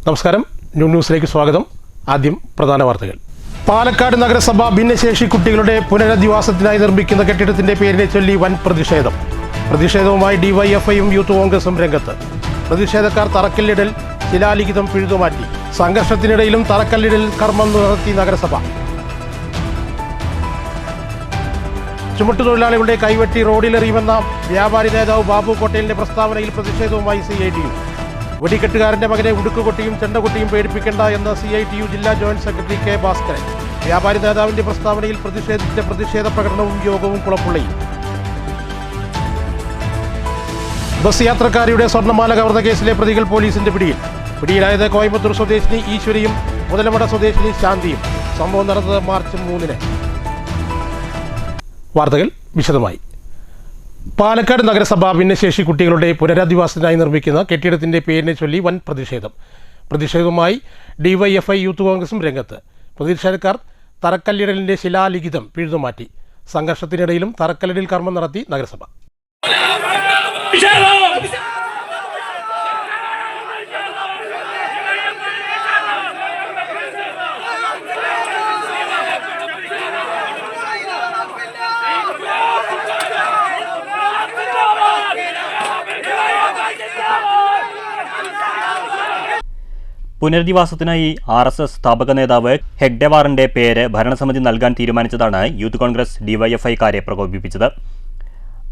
നമസ്കാരം, ന്യൂസിലേക്ക് സ്വാഗതം. ആദ്യം പ്രധാന വാർത്തകൾ. പാലക്കാട് നഗരസഭ ഭിന്നശേഷി കുട്ടികളുടെ പുനരധിവാസത്തിനായി നിർമ്മിക്കുന്ന കെട്ടിടത്തിന്റെ പേരിനെ ചൊല്ലി വൻ പ്രതിഷേധം. പ്രതിഷേധവുമായി ഡിവൈഎഫ്ഐയും യൂത്ത് കോൺഗ്രസും രംഗത്ത്. പ്രതിഷേധക്കാർ തറക്കല്ലിടൽ ശിലാലിഖിതം പിഴുതുമാറ്റി. സംഘർഷത്തിനിടയിലും തറക്കല്ലിടൽ കർമ്മം നടത്തി നഗരസഭ. ചുമട്ടുതൊഴിലാളികളുടെ കൈവെട്ടി റോഡിലെറിയുമെന്ന വ്യാപാരി നേതാവ് ബാബു കോട്ടയിലിന്റെ പ്രസ്താവനയിൽ പ്രതിഷേധവുമായി CITU. വെടിക്കെട്ടുകാരന്റെ മകനെ ഉടുക്കുകൊട്ടിയും ചെണ്ടകൊട്ടിയും പേടിപ്പിക്കേണ്ട എന്ന CITU ജില്ലാ ജോയിന്റ് സെക്രട്ടറി K. ഭാസ്കരൻ. വ്യാപാരി നേതാവിന്റെ പ്രസ്താവനയിൽ പ്രതിഷേധിച്ച പ്രതിഷേധ പ്രകടനവും യോഗവും കുളപ്പുള്ളയിൽ. ബസ് യാത്രക്കാരിയുടെ സ്വർണ്ണമാല കവർന്ന കേസിലെ പ്രതികൾ പോലീസിന്റെ പിടിയിൽ. പിടിയിലായത് കോയമ്പത്തൂർ സ്വദേശിനി ഈശ്വരിയും മുതലമട സ്വദേശിനി ശാന്തിയും. സംഭവം നടന്നത് മാർച്ച് 3-ന്. വാർത്തകൾ വിശദമായി. പാലക്കാട് നഗരസഭ ഭിന്നശേഷി കുട്ടികളുടെ പുനരധിവാസത്തിനായി നിർമ്മിക്കുന്ന കെട്ടിടത്തിന്റെ പേരിനെ ചൊല്ലി വൻ പ്രതിഷേധം. പ്രതിഷേധവുമായി ഡിവൈഎഫ്ഐ യൂത്ത് കോൺഗ്രസും രംഗത്ത്. പ്രതിഷേധക്കാർ തറക്കല്ലിടലിന്റെ ശിലാലിഖിതം പിഴുതുമാറ്റി. സംഘർഷത്തിനിടയിലും തറക്കല്ലിടൽ കർമ്മം നടത്തി നഗരസഭ. പുനരധിവാസത്തിനായി RSS സ്ഥാപക നേതാവ് ഹെഗ്ഡെവാറിന്റെ പേര് ഭരണസമിതി നൽകാൻ തീരുമാനിച്ചതാണ് യൂത്ത് കോൺഗ്രസ് ഡിവൈഎഫ്ഐക്കാരെ പ്രകോപിപ്പിച്ചത്.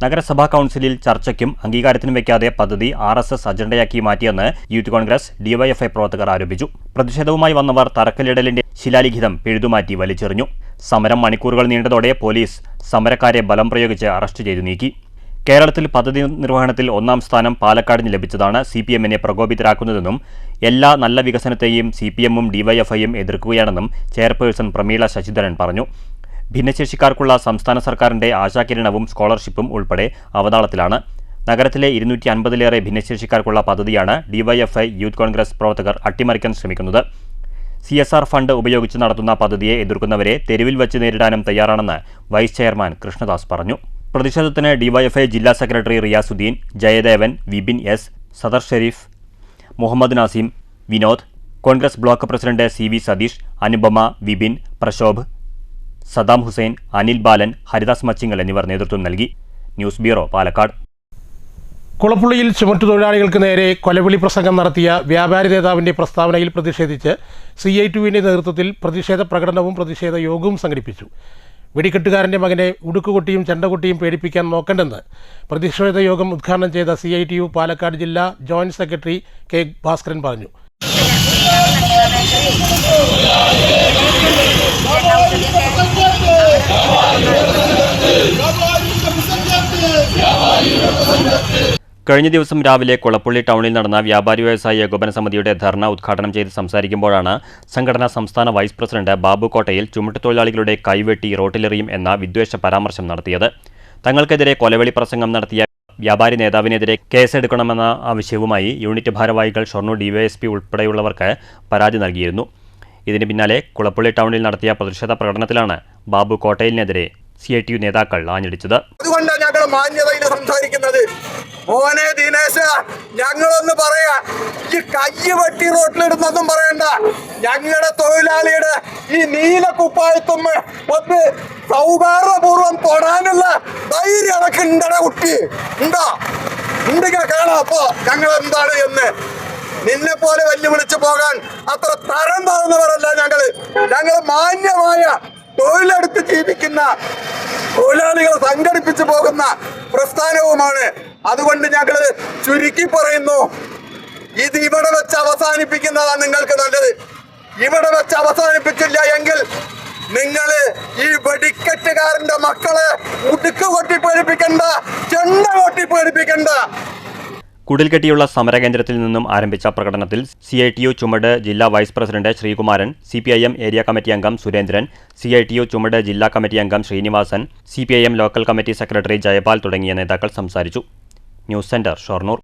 നഗരസഭാ കൗൺസിലിൽ ചർച്ചയ്ക്കും അംഗീകാരത്തിനും വയ്ക്കാതെ പദ്ധതി RSS അജണ്ടയാക്കി മാറ്റിയെന്ന് യൂത്ത് കോൺഗ്രസ് ഡിവൈഎഫ്ഐ പ്രവർത്തകർ ആരോപിച്ചു. പ്രതിഷേധവുമായി വന്നവർ തറക്കല്ലിടലിന്റെ ശിലാലിഖിതം പിഴുതുമാറ്റി വലിച്ചെറിഞ്ഞു. സമരം മണിക്കൂറുകൾ നീണ്ടതോടെ പോലീസ് സമരക്കാരെ ബലം പ്രയോഗിച്ച് അറസ്റ്റ് ചെയ്തു നീക്കി. കേരളത്തിൽ പദ്ധതി നിർവഹണത്തിൽ 1-ാം സ്ഥാനം പാലക്കാടിന് ലഭിച്ചതാണ് CPM-നെ പ്രകോപിതരാക്കുന്നതെന്നും എല്ലാ നല്ല വികസനത്തെയും CPM-ഉം ഡിവൈഎഫ്ഐയും എതിർക്കുകയാണെന്നും ചെയർപേഴ്സൺ പ്രമീള ശശിധരൻ പറഞ്ഞു. ഭിന്നശേഷിക്കാർക്കുള്ള സംസ്ഥാന സർക്കാരിന്റെ ആശാകിരണവും സ്കോളർഷിപ്പും ഉൾപ്പെടെ അവതാളത്തിലാണ്. നഗരത്തിലെ 250-ലേറെ ഭിന്നശേഷിക്കാർക്കുള്ള പദ്ധതിയാണ് ഡിവൈഎഫ്ഐ യൂത്ത് കോൺഗ്രസ് പ്രവർത്തകർ അട്ടിമറിക്കാൻ ശ്രമിക്കുന്നത്. CSR ഫണ്ട് ഉപയോഗിച്ച് നടത്തുന്ന പദ്ധതിയെ എതിർക്കുന്നവരെ തെരുവിൽ വച്ച് നേരിടാനും തയ്യാറാണെന്ന് വൈസ് ചെയർമാൻ കൃഷ്ണദാസ് പറഞ്ഞു. പ്രതിഷേധത്തിന് ഡിവൈഎഫ്ഐ ജില്ലാ secretary Riyasuddin, Jayadevan, Vipin S, Sadar Sharif, Muhammad Nasim, Vinod, Congress block president CV Satheesh, Anupama, Vipin, Prashobh, Saddam Hussain, Anil Balan, Haridas Machingal എന്നിവർ നേതൃത്വം നൽകി. News bureau, Palakkad. കുളപ്പുള്ളിയിൽ ചുമട്ടുതൊഴിലാളികൾക്ക് നേരെ കൊലവിളി പ്രസംഗം നടത്തിയ വ്യാപാരി നേതാവിന്റെ പ്രസ്താവനയിൽ പ്രതിഷേധിച്ച് CITU-വിന്റെ നേതൃത്വത്തിൽ പ്രതിഷേധ പ്രകടനവും പ്രതിഷേധ യോഗവും സംഘടിപ്പിച്ചു. വെടിക്കെട്ടുകാരന്റെ മകനെ ഉടുക്കുകൊട്ടിയും ചെണ്ടകൊട്ടിയും പേടിപ്പിക്കാൻ നോക്കണ്ടെന്ന് പ്രതിഷേധ യോഗം ഉദ്ഘാടനം ചെയ്ത CITU പാലക്കാട് ജില്ലാ ജോയിന്റ് സെക്രട്ടറി K. ഭാസ്കരൻ പറഞ്ഞു. കഴിഞ്ഞ ദിവസം രാവിലെ കുളപ്പുള്ളി ടൗണിൽ നടന്ന വ്യാപാരി വ്യവസായി ഏകോപന സമിതിയുടെ ധർണ ഉദ്ഘാടനം ചെയ്ത് സംസാരിക്കുമ്പോഴാണ് സംഘടനാ സംസ്ഥാന വൈസ് പ്രസിഡന്റ് ബാബു കോട്ടയിൽ ചുമട്ടുതൊഴിലാളികളുടെ കൈവെട്ടി റോട്ടിലെറിയും എന്ന വിദ്വേഷ പരാമർശം നടത്തിയത്. തങ്ങൾക്കെതിരെ കൊലവിളി പ്രസംഗം നടത്തിയ വ്യാപാരി നേതാവിനെതിരെ കേസെടുക്കണമെന്ന ആവശ്യവുമായി യൂണിറ്റ് ഭാരവാഹികൾ ഷൊർണൂർ DYSP ഉൾപ്പെടെയുള്ളവർക്ക് പരാതി നൽകിയിരുന്നു. ഇതിന് പിന്നാലെ കുളപ്പുള്ളി ടൗണിൽ നടത്തിയ പ്രതിഷേധ പ്രകടനത്തിലാണ് ബാബു കോട്ടയിലിനെതിരെ CITU നേതാക്കൾ ആഞ്ഞടിച്ചത്. അതുകൊണ്ടാണ് ഞങ്ങൾ മാന്യതയിൽ സംസാരിക്കുന്നത്. മോനെ ദിനേശ, ഞങ്ങളൊന്ന് പറയാ, ഈ കയ്യ് വെട്ടി റോട്ടിലിടുന്നൊന്നും പറയണ്ട. ഞങ്ങളുടെ തൊഴിലാളിയുടെ ഈ നീല കുപ്പായത്തും ഒന്ന് സൗഹാർദ്ദപൂർവ്വം തൊടാനുള്ള ധൈര്യം അതൊക്കെ ഉണ്ടട കുട്ടി, ഉണ്ടോ? ഉണ്ടെങ്കിൽ കാണാം അപ്പോ ഞങ്ങൾ എന്താണ് എന്ന്. നിന്നെ പോലെ വെല്ലുവിളിച്ചു പോകാൻ അത്ര തരം താഴ്ന്നവരല്ല ഞങ്ങൾ മാന്യമായ തൊഴിലെടുത്ത് ജീവിക്കുന്ന തൊഴിലാളികൾ സംഘടിപ്പിച്ചു പോകുന്ന പ്രസ്ഥാനവുമാണ്. അതുകൊണ്ട് ഞങ്ങൾ ചുരുക്കി പറയുന്നു, ഇത് ഇവിടെ വെച്ച് അവസാനിപ്പിക്കുന്നതാണ് നിങ്ങൾക്ക് നല്ലത്. ഇവിടെ വെച്ച് അവസാനിപ്പിച്ചില്ല എങ്കിൽ നിങ്ങൾ ഈ വെടിക്കെട്ടുകാരന്റെ മക്കളെ ഉടുക്ക് കൊട്ടി പേടിപ്പിക്കണ്ട, ചെണ്ട കൊട്ടി പേടിപ്പിക്കണ്ട. കുടിൽകെട്ടിയുള്ള സമരകേന്ദ്രത്തിൽ നിന്നും ആരംഭിച്ച പ്രകടനത്തിൽ CITU ചുമട് ജില്ലാ vice president Sreekumaran, CPIM area committee അംഗം സുരേന്ദ്രൻ, CITU ചുമട് ജില്ലാ കമ്മിറ്റി അംഗം Srinivasan, CPIM local committee secretary Jayapal തുടങ്ങിയ നേതാക്കൾ സംസാരിച്ചു. News centre, Shoranur.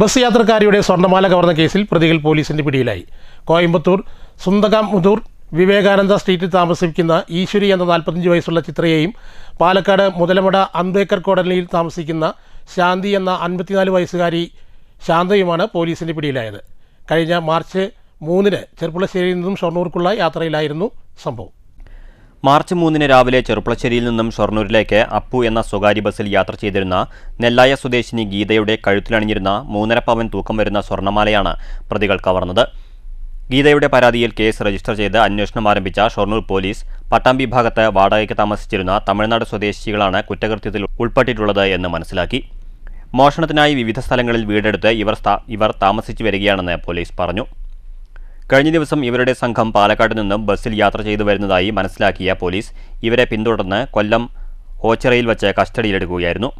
ബസ് യാത്രക്കാരിയുടെ സ്വർണ്ണമാല കവർന്ന കേസിൽ പ്രതികൾ പോലീസിന്റെ പിടിയിലായി. കോയമ്പത്തൂർ സുന്തകാമുതൂർ വിവേകാനന്ദ സ്ട്രീറ്റിൽ താമസിക്കുന്ന ഈശ്വരി എന്ന 45 വയസ്സുള്ള ചിത്രയെയും പാലക്കാട് മുതലമട അംബേദ്കർ കോളനിയിൽ താമസിക്കുന്ന ശാന്തി എന്ന 54 വയസ്സുകാരി ശാന്തയുമാണ് പോലീസിന്റെ പിടിയിലായത്. കഴിഞ്ഞ മാർച്ച് 3-ന് ചെർപ്പുളശ്ശേരിയിൽ നിന്നും ഷൊർണൂർക്കുള്ള യാത്രയിലായിരുന്നു സംഭവം. മാർച്ച് 3-ന് രാവിലെ ചെറുപ്പളശ്ശേരിയിൽ നിന്നും ഷൊർണൂരിലേക്ക് അപ്പു എന്ന സ്വകാര്യ ബസ്സിൽ യാത്ര ചെയ്തിരുന്ന നെല്ലായ സ്വദേശിനി ഗീതയുടെ കഴുത്തിലണിഞ്ഞിരുന്ന 3.5 പവൻ തൂക്കം വരുന്ന സ്വർണ്ണമാലയാണ് പ്രതികൾ കവർന്നത്. ഗീതയുടെ പരാതിയിൽ കേസ് രജിസ്റ്റർ ചെയ്ത് അന്വേഷണം ആരംഭിച്ച ഷൊർണൂർ പോലീസ് പട്ടാമ്പി ഭാഗത്ത് വാടകയ്ക്ക് താമസിച്ചിരുന്ന തമിഴ്നാട് സ്വദേശികളാണ് കുറ്റകൃത്യത്തിൽ ഉൾപ്പെട്ടിട്ടുള്ളത് എന്ന് മനസ്സിലാക്കി. മോഷണത്തിനായി വിവിധ സ്ഥലങ്ങളിൽ വീടെടുത്ത് ഇവർ താമസിച്ചു വരികയാണെന്ന് പോലീസ് പറഞ്ഞു. കഴിഞ്ഞ ദിവസം ഇവരുടെ സംഘം പാലക്കാട് നിന്നും ബസ്സിൽ യാത്ര ചെയ്തു വരുന്നതായി മനസ്സിലാക്കിയ പോലീസ് ഇവരെ പിന്തുടർന്ന് കൊല്ലം ഓച്ചിറയിൽ വച്ച് കസ്റ്റഡിയിലെടുക്കുകയായിരുന്നു.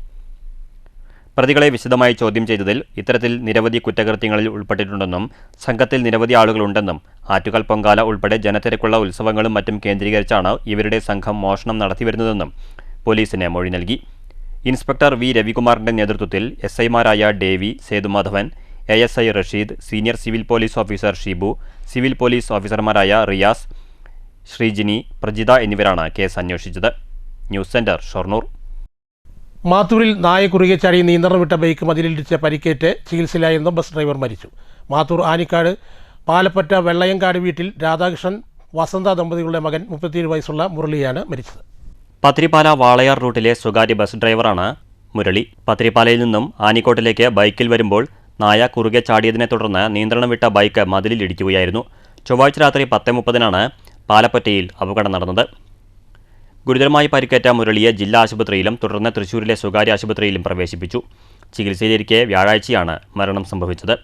പ്രതികളെ വിശദമായി ചോദ്യം ചെയ്തതിൽ ഇത്തരത്തിൽ നിരവധി കുറ്റകൃത്യങ്ങളിൽ ഉൾപ്പെട്ടിട്ടുണ്ടെന്നും സംഘത്തിൽ നിരവധി ആളുകളുണ്ടെന്നും ആറ്റുകാൽ പൊങ്കാല ഉൾപ്പെടെ ജനത്തിരക്കുള്ള ഉത്സവങ്ങളും മറ്റും കേന്ദ്രീകരിച്ചാണ് ഇവരുടെ സംഘം മോഷണം നടത്തിവരുന്നതെന്നും പോലീസിന് മൊഴി നൽകി. ഇൻസ്പെക്ടർ വി രവികുമാറിന്റെ നേതൃത്വത്തിൽ SI-മാരായ Davy, Sethumadhavan, ASI Rasheed, senior civil police officer Shibu, civil police ഓഫീസർമാരായ റിയാസ്, ശ്രീജിനി, പ്രജിത എന്നിവരാണ് കേസ് അന്വേഷിച്ചത്. News centre, Shoranur. മാത്തൂരിൽ നായ കുറുകെ ചാടി നിയന്ത്രണം വിട്ട ബൈക്ക് മതിലിടിച്ച് പരിക്കേറ്റ് ചികിത്സയിലായിരുന്ന ബസ് ഡ്രൈവർ മരിച്ചു. മാത്തൂർ ആനിക്കാട് പാലപ്പറ്റ വെള്ളയങ്കാട് വീട്ടിൽ രാധാകൃഷ്ണൻ വസന്ത ദമ്പതികളുടെ മകൻ 37 വയസ്സുള്ള മുരളിയാണ് മരിച്ചത്. പത്രിപ്പാല വാളയാർ റൂട്ടിലെ സ്വകാര്യ ബസ് ഡ്രൈവറാണ് മുരളി. പത്രിപ്പാലയിൽ നിന്നും ആനിക്കോട്ടിലേക്ക് ബൈക്കിൽ വരുമ്പോൾ നായ കുറുകെ ചാടിയതിനെ തുടർന്ന് നിയന്ത്രണം വിട്ട ബൈക്ക് മതിലിൽ ഇടിക്കുകയായിരുന്നു. ചൊവ്വാഴ്ച രാത്രി 10:30-നാണ് പാലപ്പറ്റയിൽ അപകടം നടന്നത്. ഗുരുതരമായി പരിക്കേറ്റ മുരളിയെ ജില്ലാ ആശുപത്രിയിലും തുടർന്ന് തൃശൂരിലെ സ്വകാര്യ ആശുപത്രിയിലും പ്രവേശിപ്പിച്ചു. ചികിത്സയിലിരിക്കെ വ്യാഴാഴ്ചയാണ് മരണം സംഭവിച്ചത്.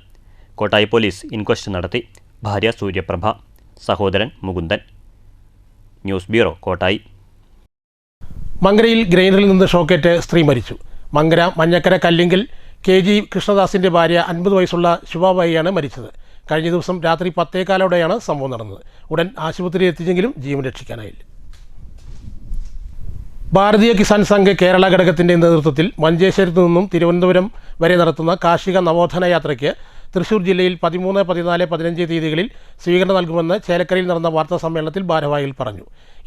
കോട്ടായി പോലീസ് ഇൻക്വസ്റ്റ് നടത്തി. ഭാര്യ സൂര്യപ്രഭ, സഹോദരൻ മുകുന്ദൻ. News bureau, Kottayi. മങ്കരയിൽ ഗ്രൈൻഡറിൽ നിന്ന് ഷോക്കേറ്റ് സ്ത്രീ മരിച്ചു. മങ്കര മഞ്ഞക്കര കല്ലിങ്കൽ KG കൃഷ്ണദാസിൻ്റെ ഭാര്യ 50 വയസ്സുള്ള ശുഭാബായിയാണ് മരിച്ചത്. കഴിഞ്ഞ ദിവസം രാത്രി 10:15-ഓടെയാണ് സംഭവം നടന്നത്. ഉടൻ ആശുപത്രിയിൽ എത്തിച്ചെങ്കിലും ജീവൻ രക്ഷിക്കാനായില്ല. ഭാരതീയ കിസാൻ സംഘ് കേരള ഘടകത്തിൻ്റെ നേതൃത്വത്തിൽ മഞ്ചേശ്വരത്ത് നിന്നും തിരുവനന്തപുരം വരെ നടത്തുന്ന കാർഷിക നവോത്ഥാന യാത്രയ്ക്ക് തൃശൂർ ജില്ലയിൽ 13, 14, 15 തീയതികളിൽ സ്വീകരണം നൽകുമെന്ന് ചേലക്കരയിൽ നടന്ന വാർത്താ സമ്മേളനത്തിൽ ഭാരവാഹികൾ പറഞ്ഞു.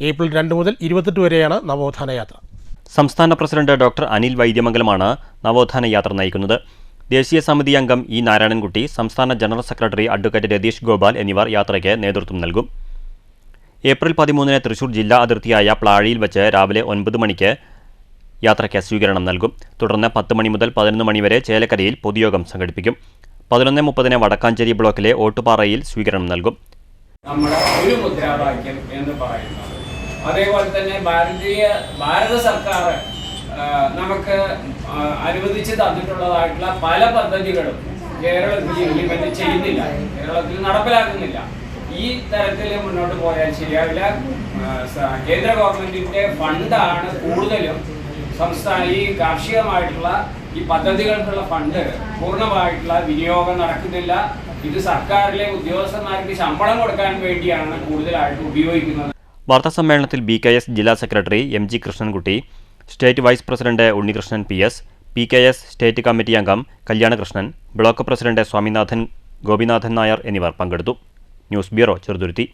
ഏപ്രിൽ 2 മുതൽ 28 വരെയാണ് നവോത്ഥാന യാത്ര. സംസ്ഥാന പ്രസിഡന്റ് ഡോക്ടർ അനിൽ വൈദ്യമംഗലമാണ് നവോത്ഥാന യാത്ര നയിക്കുന്നത്. ദേശീയ സമിതി അംഗം E. നാരായണൻകുട്ടി, സംസ്ഥാന general secretary advocate Ratheesh Gopal എന്നിവർ യാത്രയ്ക്ക് നേതൃത്വം നൽകും. ഏപ്രിൽ 13-ന് തൃശൂർ ജില്ലാ അതിർത്തിയായ പ്ലാഴിയിൽ വെച്ച് രാവിലെ 9 മണിക്ക് യാത്രയ്ക്ക് സ്വീകരണം നൽകും. തുടർന്ന് 10 മണി മുതൽ 11 മണി വരെ ചേലക്കരയിൽ പൊതുയോഗം സംഘടിപ്പിക്കും. 11:30-ന് വടക്കാഞ്ചേരി ബ്ലോക്കിലെ ഓട്ടുപാറയിൽ സ്വീകരണം നൽകും. നമ്മുടെ ഒരു മുദ്രാവാക്യം എന്ന് പറയുന്നത് അതേപോലെ തന്നെ ഭാരത സർക്കാർ നമുക്ക് അനുവദിച്ച് തന്നിട്ടുള്ളതായിട്ടുള്ള പല പദ്ധതികളും കേരളത്തിൽ ഇംപ്ലിമെന്റ് ചെയ്യുന്നില്ല, കേരളത്തിൽ നടപ്പിലാക്കുന്നില്ല. ഈ തരത്തിൽ മുന്നോട്ട് പോയാൽ ശരിയാവില്ല. കേന്ദ്ര ഗവൺമെന്റിന്റെ ഫണ്ടാണ് കൂടുതലും ഈ കാർഷികമായിട്ടുള്ള ഈ പദ്ധതികൾക്കുള്ള ഫണ്ട് പൂർണ്ണമായിട്ടുള്ള വിനിയോഗം നടക്കുന്നില്ല. ഇത് സർക്കാരിലെ ഉദ്യോഗസ്ഥന്മാർക്ക് ശമ്പളം കൊടുക്കാൻ വേണ്ടിയാണ് കൂടുതലായിട്ട് ഉപയോഗിക്കുന്നത്. വാർത്താസമ്മേളനത്തിൽ BKS ജില്ലാ secretary MG Krishnankutty, state vice president Unnikrishnan PS, PKS state committee അംഗം കല്യാണകൃഷ്ണൻ, ബ്ലോക്ക് പ്രസിഡന്റ് സ്വാമിനാഥൻ, ഗോപിനാഥൻ നായർ എന്നിവർ പങ്കെടുത്തു. News bureau, Cheruthuruthy.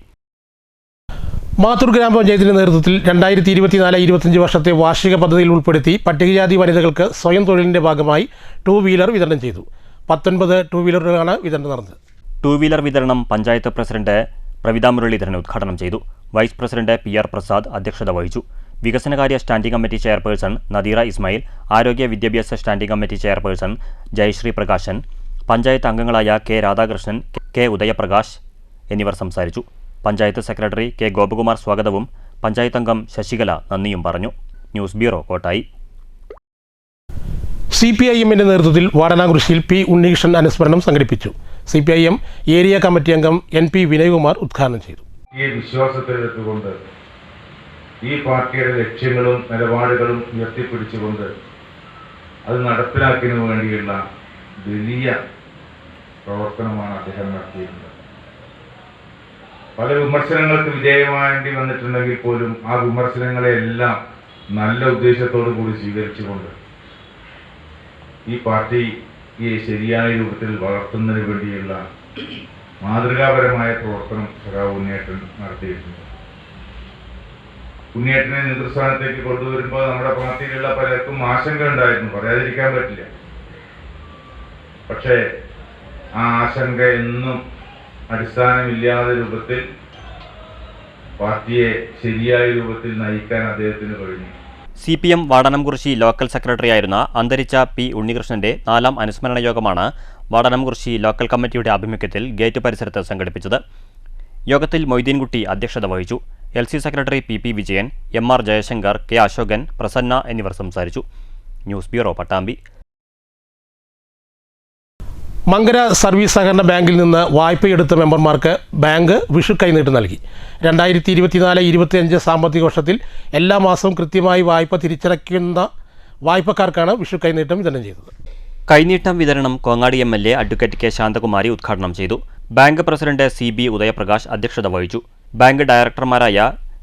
മാത്തൂർ ഗ്രാമപഞ്ചായത്തിന്റെ നേതൃത്വത്തിൽ 2024-25 വർഷത്തെ വാർഷിക പദ്ധതിയിൽ ഉൾപ്പെടുത്തി പട്ടികജാതി വനിതകൾക്ക് സ്വയം തൊഴിലിന്റെ ഭാഗമായി 2 വീലർ വിതരണം ചെയ്തു. 19 2 വീലറുകളാണ് വിതരണം നടന്നത്. 2 വീലർ വിതരണം പഞ്ചായത്ത് പ്രസിഡന്റ് പ്രവിത മുരളീധരൻ ഉദ്ഘാടനം ചെയ്തു. വൈസ് പ്രസിഡന്റ് PR പ്രസാദ് അധ്യക്ഷത വഹിച്ചു. വികസനകാര്യ standing committee chairperson Nadeera Ismail, ആരോഗ്യ വിദ്യാഭ്യാസ standing committee chairperson Jayasree Prakashan, panchayat അംഗങ്ങളായ K. രാധാകൃഷ്ണൻ, K. ഉദയപ്രകാശ് എന്നിവർ സംസാരിച്ചു. Panchayat secretary K. ഗോപകുമാർ സ്വാഗതവും പഞ്ചായത്ത് അംഗം ശശികല നന്ദിയും പറഞ്ഞു. News bureau, Kottayi. CPIM-ന്റെ നേതൃത്വത്തിൽ വാടനാകുരിശിയിൽ P. ഉണ്ണികൃഷ്ണൻ അനുസ്മരണം സംഘടിപ്പിച്ചു. CPIM ഏരിയ കമ്മിറ്റി അംഗം NP വിനയകുമാർ ഉദ്ഘാടനം ചെയ്തു. ഈ വിശ്വാസത്തിലെടുത്തുകൊണ്ട് ഈ പാർട്ടിയുടെ ലക്ഷ്യങ്ങളും നിലപാടുകളും ഉയർത്തിപ്പിടിച്ചുകൊണ്ട് അത് നടപ്പിലാക്കുന്നതിന് വേണ്ടിയുള്ള വലിയ പ്രവർത്തനമാണ് അദ്ദേഹം നടത്തിയിരുന്നത്. പല വിമർശനങ്ങൾക്ക് വിധേയമായേണ്ടി വന്നിട്ടുണ്ടെങ്കിൽ പോലും ആ വിമർശനങ്ങളെല്ലാം നല്ല ഉദ്ദേശത്തോടു കൂടി സ്വീകരിച്ചുകൊണ്ട് ഈ പാർട്ടിയെ ശരിയായ രൂപത്തിൽ വളർത്തുന്നതിന് വേണ്ടിയുള്ള മാതൃകാപരമായ പ്രവർത്തനം സഖാവ് ഉണ്ണിയേട്ടൻ നടത്തിയിട്ടുണ്ട്. ഉണ്ണിയേട്ടനെ നേതൃസ്ഥാനത്തേക്ക് കൊണ്ടുവരുമ്പോൾ നമ്മുടെ പാർട്ടിയിലുള്ള പലർക്കും ആശങ്ക ഉണ്ടായിരുന്നു, പറയാതിരിക്കാൻ പറ്റില്ല. പക്ഷേ ആ ആശങ്ക എന്നും അടിസ്ഥാനമില്ലാത്ത രൂപത്തിൽ പാർട്ടിയെ ശരിയായ രൂപത്തിൽ നയിക്കാൻ അദ്ദേഹത്തിന് കഴിഞ്ഞു. CPM വാടാനംകുറിശി ലോക്കൽ സെക്രട്ടറിയായിരുന്ന അന്തരിച്ച P. ഉണ്ണികൃഷ്ണന്റെ 4ാം അനുസ്മരണ യോഗമാണ് വാടാനംകുറിശി ലോക്കൽ കമ്മിറ്റിയുടെ ആഭിമുഖ്യത്തിൽ ഗേറ്റ് പരിസരത്ത് സംഘടിപ്പിച്ചത്. യോഗത്തിൽ മൊയ്തീൻകുട്ടി അധ്യക്ഷത വഹിച്ചു. LC secretary PP Vijayan, MR Jaishankar, K. Ashokan, Prasanna എന്നിവർ സംസാരിച്ചു. News bureau, Pattambi. Mankara service സഹകരണ ബാങ്കിൽ നിന്ന് വായ്പയെടുത്ത മെമ്പർമാർക്ക് ബാങ്ക് വിഷു കൈനീട്ടം നൽകി. 2024-25 സാമ്പത്തിക വർഷത്തിൽ എല്ലാ മാസവും കൃത്യമായി വായ്പ തിരിച്ചടയ്ക്കുന്ന വായ്പക്കാർക്കാണ് വിഷു കൈനീട്ടം വിതരണം ചെയ്തത്. കൈനീട്ടം വിതരണം Kongad MLA advocate K. Santhakumari ഉദ്ഘാടനം ചെയ്തു. ബാങ്ക് പ്രസിഡന്റ് CB ഉദയപ്രകാശ് അധ്യക്ഷത വഹിച്ചു. ബാങ്ക് ഡയറക്ടർമാരായ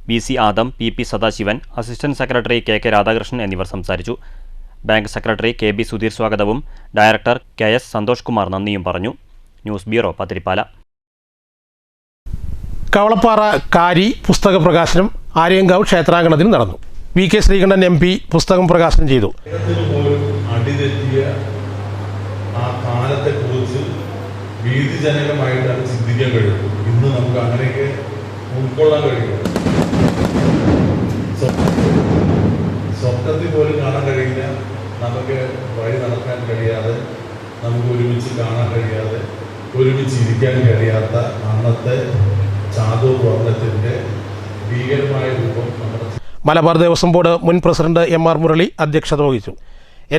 VC Adam, PP Sadasivan, assistant secretary KK Radhakrishnan എന്നിവർ സംസാരിച്ചു. ബാങ്ക് സെക്രട്ടറി KB സുധീർ സ്വാഗതവും ഡയറക്ടർ KS സന്തോഷ് കുമാർ നന്ദിയും പറഞ്ഞു. News bureau, Pathirippala. കവളപ്പാറ കാരി പുസ്തക പ്രകാശനം ആര്യങ്കാവ് ക്ഷേത്രാങ്കണത്തിൽ നടന്നു. VK ശ്രീകണ്ഠൻ MP പുസ്തകം പ്രകാശനം ചെയ്തു. ആ കാലത്തെക്കുറിച്ച് ഭീതിജനകമായിട്ടാണ് ചിന്തിക്കാൻ കഴിയുന്നത്. ഇന്ന് നമുക്ക് അങ്ങനെയൊക്കെ ഉൾക്കൊള്ളാൻ കഴിയുന്നത് സ്വപ്നത്തിൽ പോലും കാണാൻ കഴിയില്ല. നമുക്ക് വഴി നടക്കാൻ കഴിയാതെ, നമുക്ക് ഒരുമിച്ച് കാണാൻ കഴിയാതെ, ഒരുമിച്ച് ഇരിക്കാൻ കഴിയാത്ത അന്നത്തെ ചാതൂർ വർണ്ണത്തിൻ്റെ ഭീകരമായ രൂപം നമ്മുടെ മലബാർ ദേവസ്വം ബോർഡ് മുൻ പ്രസിഡന്റ് MR മുരളി അധ്യക്ഷത വഹിച്ചു.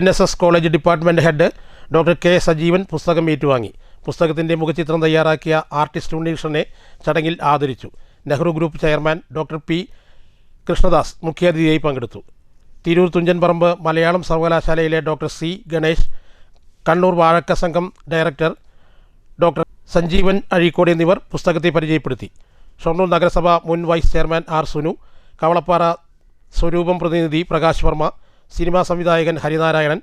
NSS college department head doctor K. Sajeevan പുസ്തകം ഏറ്റുവാങ്ങി. പുസ്തകത്തിൻ്റെ മുഖചിത്രം തയ്യാറാക്കിയ ആർട്ടിസ്റ്റ് ഉണ്ണികൃഷ്ണനെ ചടങ്ങിൽ ആദരിച്ചു. Nehru group chairman doctor P. Krishnadas മുഖ്യാതിഥിയായി പങ്കെടുത്തു. തിരൂർ തുഞ്ചൻപറമ്പ് മലയാളം സർവകലാശാലയിലെ ഡോക്ടർ C. ഗണേഷ്, കണ്ണൂർ വാഴക്ക സംഘം ഡയറക്ടർ ഡോക്ടർ സഞ്ജീവൻ അഴീക്കോട് എന്നിവർ പുസ്തകത്തെ പരിചയപ്പെടുത്തി. ഷൊർണൂർ നഗരസഭ മുൻ vice chairman R. Sunu, Kavalappara സ്വരൂപം പ്രതിനിധി പ്രകാശ് വർമ്മ, സിനിമാ സംവിധായകൻ ഹരിനാരായണൻ,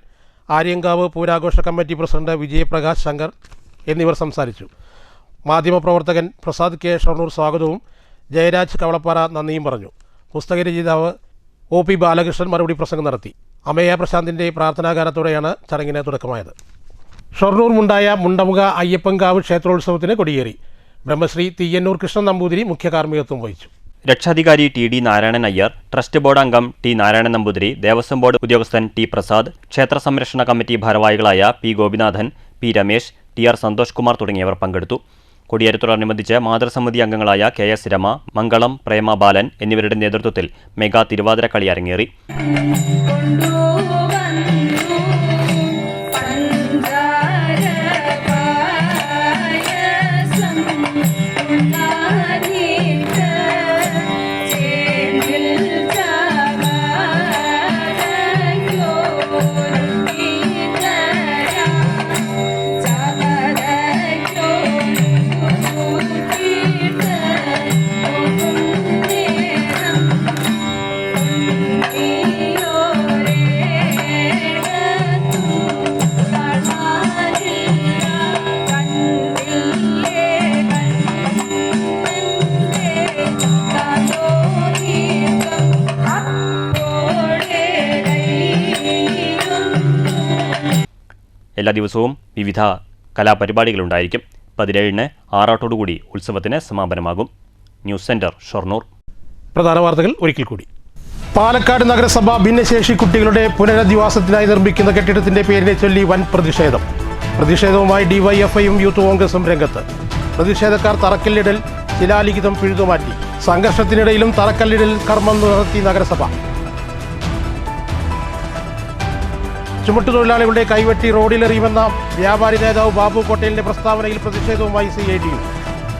ആര്യങ്കാവ് പൂരാഘോഷ കമ്മിറ്റി പ്രസിഡന്റ് വിജയപ്രകാശ് ശങ്കർ എന്നിവർ സംസാരിച്ചു. മാധ്യമപ്രവർത്തകൻ പ്രസാദ് K. ഷൊർണൂർ സ്വാഗതവും ജയരാജ് കവളപ്പാറ നന്ദിയും പറഞ്ഞു. പുസ്തകരചയിതാവ് OP ബാലകൃഷ്ണൻ മറുപടി പ്രസംഗം നടത്തി. അമേയ പ്രശാന്തിൻ്റെ പ്രാർത്ഥനാഗാനത്തോടെയാണ് ചടങ്ങിന് തുടക്കമായത്. ഷൊർണൂർ മുണ്ടമുഖ അയ്യപ്പൻകാവ് ക്ഷേത്രോത്സവത്തിന് കൊടിയേറി. ബ്രഹ്മശ്രീ തീയന്നൂർ കൃഷ്ണൻ നമ്പൂതിരി മുഖ്യ കാർമ്മികത്വം വഹിച്ചു. രക്ഷാധികാരി TD Narayanan Iyer, trust board അംഗം T. നാരായണൻ നമ്പൂതിരി, ദേവസ്വം ബോർഡ് ഉദ്യോഗസ്ഥൻ T. പ്രസാദ്, ക്ഷേത്ര സംരക്ഷണ കമ്മിറ്റി ഭാരവാഹികളായ P. Gopinathan, P. Ramesh, TR Santhosh Kumar തുടങ്ങിയവർ പങ്കെടുത്തു. കൊടിയേറ്റത്തോടനുബന്ധിച്ച് മാതൃസമിതി അംഗങ്ങളായ KS രമ, മംഗളം, പ്രേമ ബാലൻ എന്നിവരുടെ നേതൃത്വത്തിൽ മെഗാ തിരുവാതിരക്കളി അരങ്ങേറി. എല്ലാ ദിവസവും വിവിധ കലാപരിപാടികളുണ്ടായിരിക്കും. 17-ന് ആറാട്ടോടുകൂടി ഉത്സവത്തിന് സമാപനമാകും. News centre, Shoranur. പ്രധാന വാർത്തകൾ ഒരിക്കൽ കൂടി. പാലക്കാട് നഗരസഭ ഭിന്നശേഷി കുട്ടികളുടെ പുനരധിവാസത്തിനായി നിർമ്മിക്കുന്ന കെട്ടിടത്തിന്റെ പേരിനെ ചൊല്ലി വൻ പ്രതിഷേധം. പ്രതിഷേധവുമായി DYFIയും യൂത്ത് കോൺഗ്രസും രംഗത്ത്. പ്രതിഷേധക്കാർ തറക്കല്ലിടൽ ശിലാലിഖിതം പിഴുതുമാറ്റി. സംഘർഷത്തിനിടയിലും തറക്കല്ലിടൽ കർമ്മം നടത്തി നഗരസഭ. ചുമട്ടുതൊഴിലാളികളുടെ കൈവെട്ടി റോഡിലെറിയുമെന്ന വ്യാപാരി നേതാവ് ബാബു കോട്ടയിലിന്റെ പ്രസ്താവനയിൽ പ്രതിഷേധവുമായി CITU.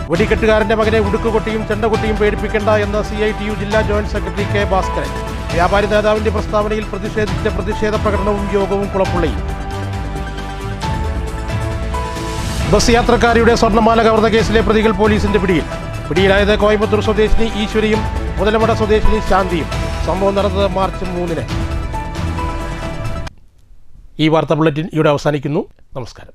വെടിക്കെട്ടുകാരന്റെ മകനെ ഉടുക്കുകൊട്ടിയും ചെണ്ടകൊട്ടിയും പേടിപ്പിക്കേണ്ട എന്ന CITU ജില്ലാ ജോയിന്റ് സെക്രട്ടറി K. ഭാസ്കരൻ. വ്യാപാരി നേതാവിന്റെ പ്രസ്താവനയിൽ പ്രതിഷേധിച്ച പ്രതിഷേധ പ്രകടനവും യോഗവും കുളപ്പുള്ളയിൽ. ബസ് യാത്രക്കാരിയുടെ സ്വർണ്ണമാല കവർന്ന കേസിലെ പ്രതികൾ പോലീസിന്റെ പിടിയിൽ. പിടിയിലായത് കോയമ്പത്തൂർ സ്വദേശിനി ഈശ്വരിയും മുതലമട സ്വദേശിനി ശാന്തിയും. സംഭവം നടന്നത് മാർച്ച് 3-ന്. ഈ വാർത്താ ബുള്ളറ്റിൻ ഇവിടെ അവസാനിക്കുന്നു. നമസ്കാരം.